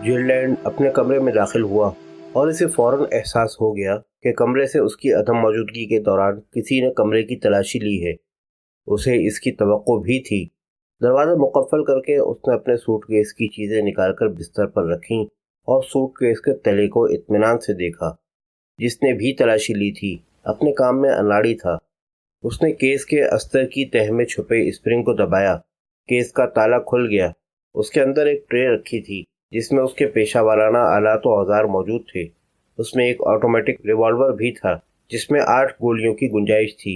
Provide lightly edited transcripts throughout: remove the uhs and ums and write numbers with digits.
جلینڈ اپنے کمرے میں داخل ہوا اور اسے فوراً احساس ہو گیا کہ کمرے سے اس کی عدم موجودگی کے دوران کسی نے کمرے کی تلاشی لی ہے۔ اسے اس کی توقع بھی تھی۔ دروازہ مقفل کر کے اس نے اپنے سوٹ کیس کی چیزیں نکال کر بستر پر رکھیں اور سوٹ کیس کے تلے کو اطمینان سے دیکھا۔ جس نے بھی تلاشی لی تھی اپنے کام میں اناڑی تھا۔ اس نے کیس کے استر کی تہہ میں چھپے اسپرنگ کو دبایا۔ کیس کا تالا کھل گیا۔ اس کے اندر ایک ٹرے رکھی تھی جس میں اس کے پیشہ ورانہ آلات و اوزار موجود تھے۔ اس میں ایک آٹومیٹک ریوالور بھی تھا جس میں 8 گولیوں کی گنجائش تھی۔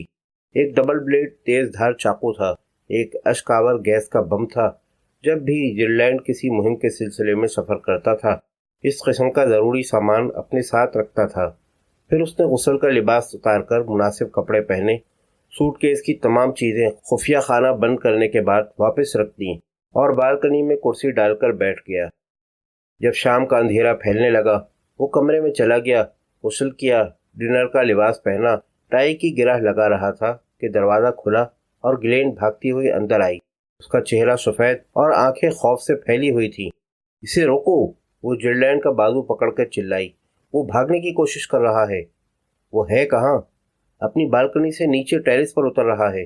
ایک ڈبل بلیڈ تیز دھار چاقو تھا۔ ایک اشک آور گیس کا بم تھا۔ جب بھی جلینڈ کسی مہم کے سلسلے میں سفر کرتا تھا اس قسم کا ضروری سامان اپنے ساتھ رکھتا تھا۔ پھر اس نے غسل کا لباس اتار کر مناسب کپڑے پہنے، سوٹ کیس کی تمام چیزیں خفیہ خانہ بند کرنے کے بعد واپس رکھ دیں اور بالکنی میں کرسی ڈال کر بیٹھ گیا۔ جب شام کا اندھیرا پھیلنے لگا وہ کمرے میں چلا گیا، غسل کیا، ڈنر کا لباس پہنا، ٹائی کی گرہ لگا رہا تھا کہ دروازہ کھلا اور گلین بھاگتی ہوئی اندر آئی۔ اس کا چہرہ سفید اور آنکھیں خوف سے پھیلی ہوئی تھیں۔ اسے روکو! وہ جلینڈ کا بازو پکڑ کر چلائی۔ وہ بھاگنے کی کوشش کر رہا ہے۔ وہ ہے کہاں؟ اپنی بالکنی سے نیچے ٹیرس پر اتر رہا ہے۔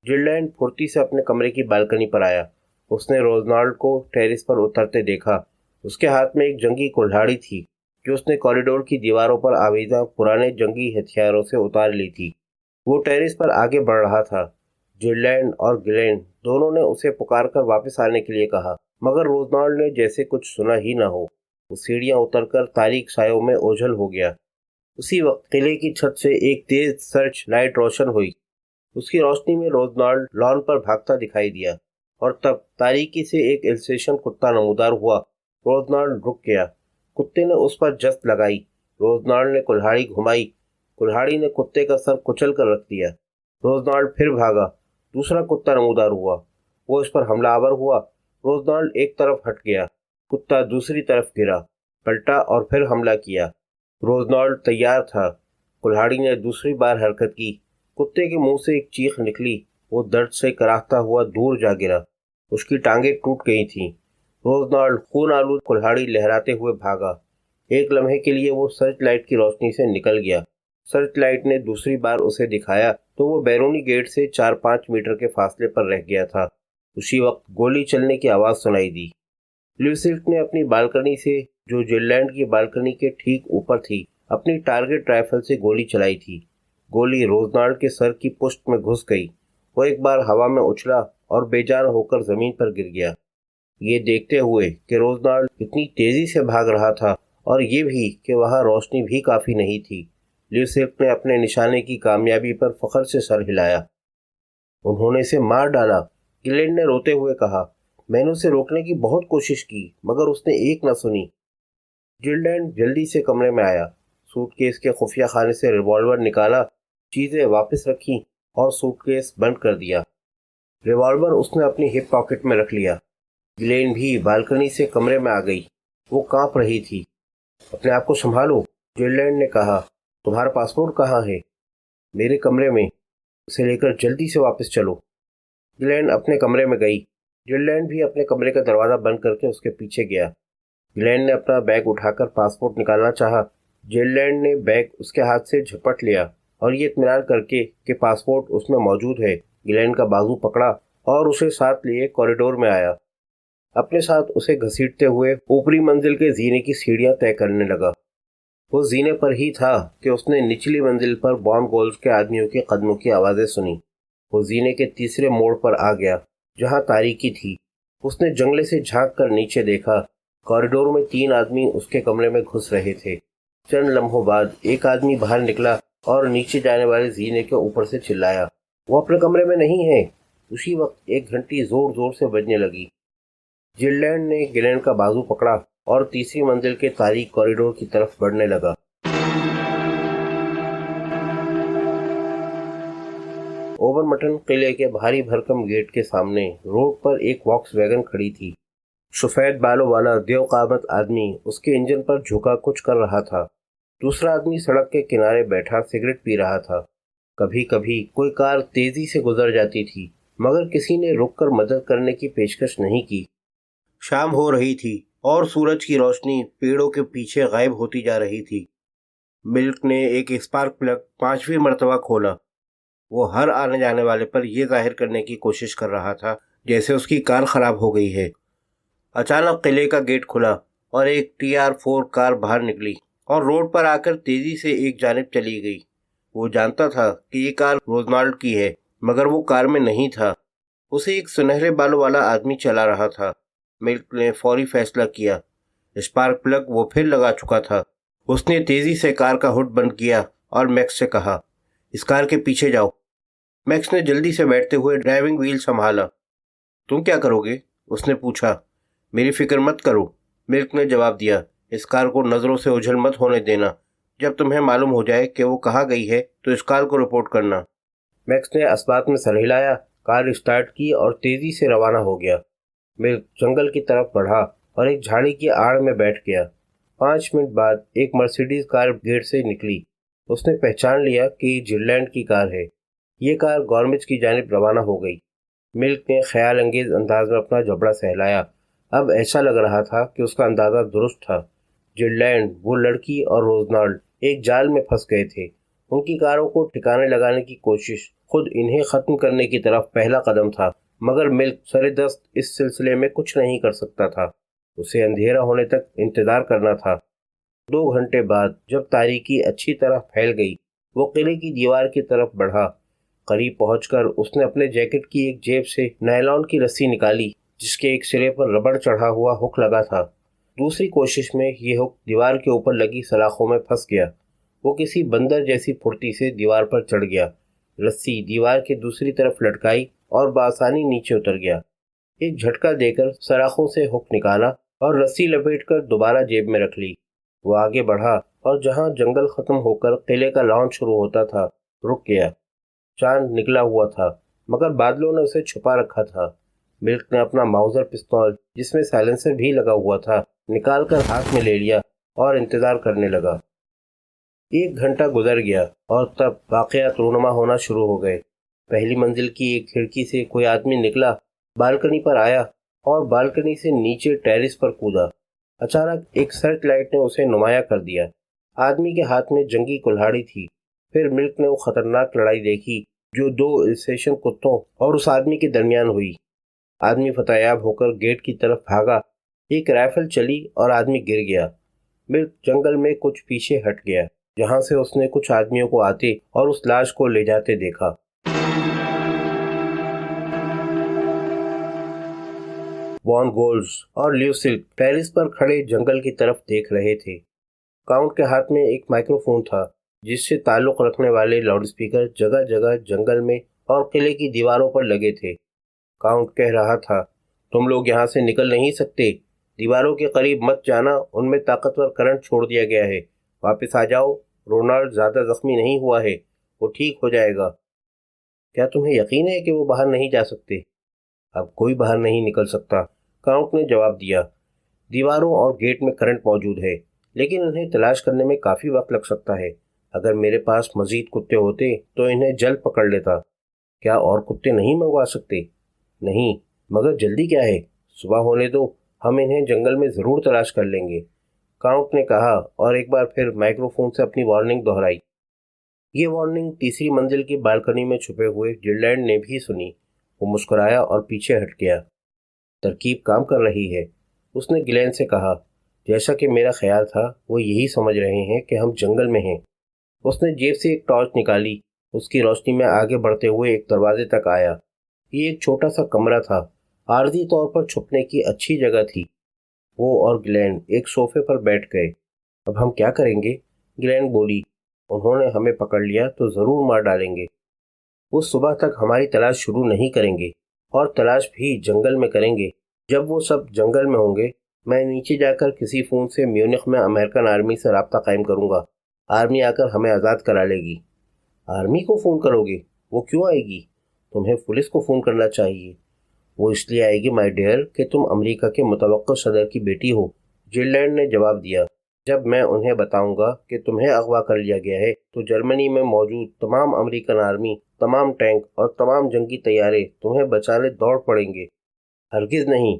جلینڈ پھرتی سے اپنے کمرے کی بالکنی پر آیا۔ اس نے روزنالڈ کو ٹیرس پر اترتے دیکھا۔ اس کے ہاتھ میں ایک جنگی کلہاڑی تھی جو اس نے کوریڈور کی دیواروں پر آویزاں پرانے جنگی ہتھیاروں سے اتار لی تھی۔ وہ ٹیرس پر آگے بڑھ رہا تھا۔ جلینڈ اور گلین دونوں نے اسے پکار کر واپس آنے کے لیے کہا مگر روزنالڈ نے جیسے کچھ سنا ہی نہ ہو۔ وہ سیڑھیاں اتر کر تاریک سایوں میں اوجھل ہو گیا۔ اسی وقت قلعے کی چھت سے ایک تیز سرچ لائٹ روشن ہوئی۔ اس کی روشنی میں روزنالڈ لان پر بھاگتا دکھائی دیا اور تب تاریکی سے ایک السیشن کتا نمودار ہوا۔ روزنالڈ رک گیا۔ کتے نے اس پر جست لگائی۔ روزنالڈ نے کلہاڑی گھمائی۔ کلہاڑی نے کتے کا سر کچل کر رکھ دیا۔ روزنالڈ پھر بھاگا۔ دوسرا کتا نمودار ہوا۔ وہ اس پر حملہ آور ہوا۔ روزنالڈ ایک طرف ہٹ گیا۔ کتا دوسری طرف گرا، پلٹا اور پھر حملہ کیا۔ روزنالڈ تیار تھا۔ کلہاڑی نے دوسری بار حرکت کی۔ کتے کے منہ سے ایک چیخ نکلی۔ وہ درد سے کراہتا ہوا دور جا گرا۔ اس کی ٹانگیں ٹوٹ گئی تھیں۔ روزنالڈ خون آلود کلہاڑی لہراتے ہوئے بھاگا۔ ایک لمحے کے لیے وہ سرچ لائٹ کی روشنی سے نکل گیا۔ سرچ لائٹ نے دوسری بار اسے دکھایا تو وہ بیرونی گیٹ سے 4-5 میٹر کے فاصلے پر رہ گیا تھا۔ اسی وقت گولی چلنے کی آواز سنائی دی۔ لیوسلٹ نے اپنی بالکنی سے جو جلینڈ کی بالکنی کے ٹھیک اوپر تھی اپنی ٹارگٹ رائفل سے گولی چلائی تھی۔ گولی روزنالڈ کے سر کی پشت میں گھس گئی۔ وہ ایک بار ہوا میں اچھلا اور بے جان ہو کر زمین پر گر گیا۔ یہ دیکھتے ہوئے کہ روزنالڈ اتنی تیزی سے بھاگ رہا تھا اور یہ بھی کہ وہاں روشنی بھی کافی نہیں تھی، لیوسلٹ نے اپنے نشانے کی کامیابی پر فخر سے سر ہلایا۔ انہوں نے اسے مار ڈالا، گلینڈ نے روتے ہوئے کہا۔ میں نے اسے روکنے کی بہت کوشش کی مگر اس نے ایک نہ سنی۔ جلینڈ جلدی سے کمرے میں آیا، سوٹ کیس کے خفیہ خانے سے ریوالور نکالا، چیزیں واپس رکھیں اور سوٹ کیس بند کر دیا۔ ریوالور اس نے اپنی ہپ پاکٹ میں رکھ لیا۔ گلین بھی بالکنی سے کمرے میں آ گئی۔ وہ کانپ رہی تھی۔ اپنے آپ کو سنبھالو، جلینڈ نے کہا۔ تمہارا پاسپورٹ کہاں ہے؟ میرے کمرے میں، اسے لے کر جلدی سے واپس چلو۔ گلین اپنے کمرے میں گئی۔ جلینڈ بھی اپنے کمرے کا دروازہ بند کر کے اس کے پیچھے گیا۔ گلین نے اپنا بیگ اٹھا کر پاسپورٹ نکالنا چاہا۔ جلینڈ نے بیگ اس کے ہاتھ سے جھپٹ لیا اور یہ اطمینان کر کے کہ پاسپورٹ اس میں موجود ہے گلین کا بازو پکڑا اور اسے ساتھ لیے کوریڈور میں آیا۔ اپنے ساتھ اسے گھسیٹتے ہوئے اوپری منزل کے زینے کی سیڑھیاں طے کرنے لگا۔ وہ زینے پر ہی تھا کہ اس نے نچلی منزل پر بانڈ گولف کے آدمیوں کے قدموں کی آوازیں سنی۔ وہ زینے کے تیسرے موڑ پر آ گیا جہاں تاریکی تھی۔ اس نے جنگلے سے جھانک کر نیچے دیکھا۔ کوریڈور میں 3 آدمی اس کے کمرے میں گھس رہے تھے۔ چند لمحوں بعد ایک آدمی باہر نکلا اور نیچے جانے والے زینے کے اوپر سے چلایا، وہ اپنے کمرے میں نہیں ہے۔ اسی وقت ایک گھنٹی زور زور سے بجنے لگی۔ جلینڈ نے گلین کا بازو پکڑا اور تیسری منزل کے تاریک کوریڈور کی طرف بڑھنے لگا۔ اوورمٹن قلعے کے بھاری بھرکم گیٹ کے سامنے روڈ پر ایک واکس ویگن کھڑی تھی۔ سفید بالوں والا دیو قامت آدمی اس کے انجن پر جھکا کچھ کر رہا تھا۔ دوسرا آدمی سڑک کے کنارے بیٹھا سگریٹ پی رہا تھا۔ کبھی کبھی کوئی کار تیزی سے گزر جاتی تھی مگر کسی نے رک کر مدد کرنے کی پیشکش نہیں کی۔ شام ہو رہی تھی۔ اور سورج کی روشنی پیڑوں کے پیچھے غائب ہوتی جا رہی تھی۔ ملک نے ایک اسپارک پلگ 5ویں مرتبہ کھولا۔ وہ ہر آنے جانے والے پر یہ ظاہر کرنے کی کوشش کر رہا تھا جیسے اس کی کار خراب ہو گئی ہے۔ اچانک قلعے کا گیٹ کھلا اور ایک TR4 کار باہر نکلی اور روڈ پر آ کر تیزی سے ایک جانب چلی گئی۔ وہ جانتا تھا کہ یہ کار روزنالڈ کی ہے، مگر وہ کار میں نہیں تھا۔ اسے ایک سنہرے بالوں والا آدمی چلا رہا تھا۔ ملک نے فوری فیصلہ کیا۔ اسپارک پلگ وہ پھر لگا چکا تھا۔ اس نے تیزی سے کار کا ہڈ بند کیا اور میکس سے کہا، اس کار کے پیچھے جاؤ۔ میکس نے جلدی سے بیٹھتے ہوئے ڈرائیونگ وہیل سنبھالا۔ تم کیا کرو گے؟ اس نے پوچھا۔ میری فکر مت کرو، ملک نے جواب دیا۔ اس کار کو نظروں سے اوجھل مت ہونے دینا۔ جب تمہیں معلوم ہو جائے کہ وہ کہاں گئی ہے تو اس کار کو رپورٹ کرنا۔ میکس نے اسبات میں سر ہلایا، کار اسٹارٹ کی اور تیزی سے روانہ ہو گیا۔ ملک جنگل کی طرف بڑھا اور ایک جھاڑی کی آڑ میں بیٹھ گیا۔ 5 منٹ بعد ایک مرسیڈیز کار گیٹ سے نکلی۔ اس نے پہچان لیا کہ یہ جلینڈ کی کار ہے۔ یہ کار گورمچ کی جانب روانہ ہو گئی۔ ملک نے خیال انگیز انداز میں اپنا جبڑا سہلایا۔ اب ایسا لگ رہا تھا کہ اس کا اندازہ درست تھا۔ جلینڈ، وہ لڑکی اور روزنالڈ ایک جال میں پھنس گئے تھے۔ ان کی کاروں کو ٹھکانے لگانے کی کوشش خود انہیں ختم کرنے کی طرف پہلا قدم تھا، مگر ملک سر دست اس سلسلے میں کچھ نہیں کر سکتا تھا۔ اسے اندھیرا ہونے تک انتظار کرنا تھا۔ 2 گھنٹے بعد جب تاریکی اچھی طرح پھیل گئی، وہ قلعے کی دیوار کی طرف بڑھا۔ قریب پہنچ کر اس نے اپنے جیکٹ کی ایک جیب سے نائلون کی رسی نکالی جس کے ایک سرے پر ربڑ چڑھا ہوا ہک لگا تھا۔ دوسری کوشش میں یہ ہک دیوار کے اوپر لگی سلاخوں میں پھنس گیا۔ وہ کسی بندر جیسی پھرتی سے دیوار پر چڑھ گیا۔ رسی دیوار کے دوسری طرف لٹکائی اور بآسانی نیچے اتر گیا۔ ایک جھٹکا دے کر سلاخوں سے ہک نکالا اور رسی لپیٹ کر دوبارہ جیب میں رکھ لی۔ وہ آگے بڑھا اور جہاں جنگل ختم ہو کر قلعے کا لان شروع ہوتا تھا رک گیا۔ چاند نکلا ہوا تھا مگر بادلوں نے اسے چھپا رکھا تھا۔ ملک نے اپنا ماؤزر پستول جس میں سائلنسر بھی لگا ہوا تھا نکال کر ہاتھ میں لے لیا اور انتظار کرنے لگا۔ 1 گھنٹہ گزر گیا اور تب واقعات رونما ہونا شروع ہو گئے۔ پہلی منزل کی ایک کھڑکی سے کوئی آدمی نکلا، بالکنی پر آیا اور بالکنی سے نیچے ٹیرس پر کودا۔ اچانک ایک سرچ لائٹ نے اسے نمایاں کر دیا۔ آدمی کے ہاتھ میں جنگی کلہاڑی تھی۔ پھر ملک نے وہ خطرناک لڑائی دیکھی جو 2 السیشن کتوں اور اس آدمی کے درمیان ہوئی۔ آدمی فتح یاب ہو کر گیٹ کی طرف بھاگا، ایک رائفل چلی اور آدمی گر گیا۔ ملک جنگل میں کچھ پیچھے ہٹ گیا جہاں سے اس نے کچھ آدمیوں کو آتے اور اس لاش کو لے جاتے دیکھا۔ وان گولز اور لیوسلک ٹیرس پر کھڑے جنگل کی طرف دیکھ رہے تھے۔ کاؤنٹ کے ہاتھ میں ایک مائکرو فون تھا جس سے تعلق رکھنے والے لاؤڈ سپیکر جگہ جگہ جنگل میں اور قلعے کی دیواروں پر لگے تھے۔ کاؤنٹ کہہ رہا تھا، تم لوگ یہاں سے نکل نہیں سکتے، دیواروں کے قریب مت جانا، ان میں طاقتور کرنٹ چھوڑ دیا گیا ہے، واپس آ جاؤ، رونالڈ زیادہ زخمی نہیں ہوا ہے، وہ ٹھیک ہو جائے گا۔ کیا تمہیں یقین ہے کہ وہ باہر نہیں جا سکتے؟ اب کوئی باہر نہیں نکل سکتا، کاؤنٹ نے جواب دیا۔ دیواروں اور گیٹ میں کرنٹ موجود ہے لیکن انہیں تلاش کرنے میں کافی وقت لگ سکتا ہے۔ اگر میرے پاس مزید کتے ہوتے تو انہیں جلد پکڑ لیتا۔ کیا اور کتے نہیں منگوا سکتے؟ نہیں، مگر جلدی کیا ہے، صبح ہونے دو، ہم انہیں جنگل میں ضرور تلاش کر لیں گے، کاؤنٹ نے کہا اور ایک بار پھر مائکرو فون سے اپنی وارننگ دہرائی۔ یہ وارننگ تیسری منزل کی بالکنی میں چھپے ہوئے جلینڈ نے بھی سنی۔ وہ مسکرایا اور پیچھے ہٹ گیا۔ ترکیب کام کر رہی ہے، اس نے گلین سے کہا۔ جیسا کہ میرا خیال تھا وہ یہی سمجھ رہے ہیں کہ ہم جنگل میں ہیں۔ اس نے جیب سے ایک ٹارچ نکالی، اس کی روشنی میں آگے بڑھتے ہوئے ایک دروازے تک آیا۔ یہ ایک چھوٹا سا کمرہ تھا، عارضی طور پر چھپنے کی اچھی جگہ تھی۔ وہ اور گلین ایک صوفے پر بیٹھ گئے۔ اب ہم کیا کریں گے؟ گلین بولی۔ انہوں نے ہمیں پکڑ لیا تو ضرور مار ڈالیں گے۔ وہ صبح تک ہماری تلاش شروع نہیں کریں گے اور تلاش بھی جنگل میں کریں گے۔ جب وہ سب جنگل میں ہوں گے میں نیچے جا کر کسی فون سے میونخ میں امریکن آرمی سے رابطہ قائم کروں گا۔ آرمی آ کر ہمیں آزاد کرا لے گی۔ آرمی کو فون کرو گے؟ وہ کیوں آئے گی؟ تمہیں پولیس کو فون کرنا چاہیے۔ وہ اس لیے آئے گی مائی ڈیئر کہ تم امریکہ کے متوقع صدر کی بیٹی ہو، جلینڈ نے جواب دیا۔ جب میں انہیں بتاؤں گا کہ تمہیں اغوا کر لیا گیا ہے تو جرمنی میں موجود تمام امریکن آرمی، تمام ٹینک اور تمام جنگی طیارے تمہیں بچانے دوڑ پڑیں گے۔ ہرگز نہیں،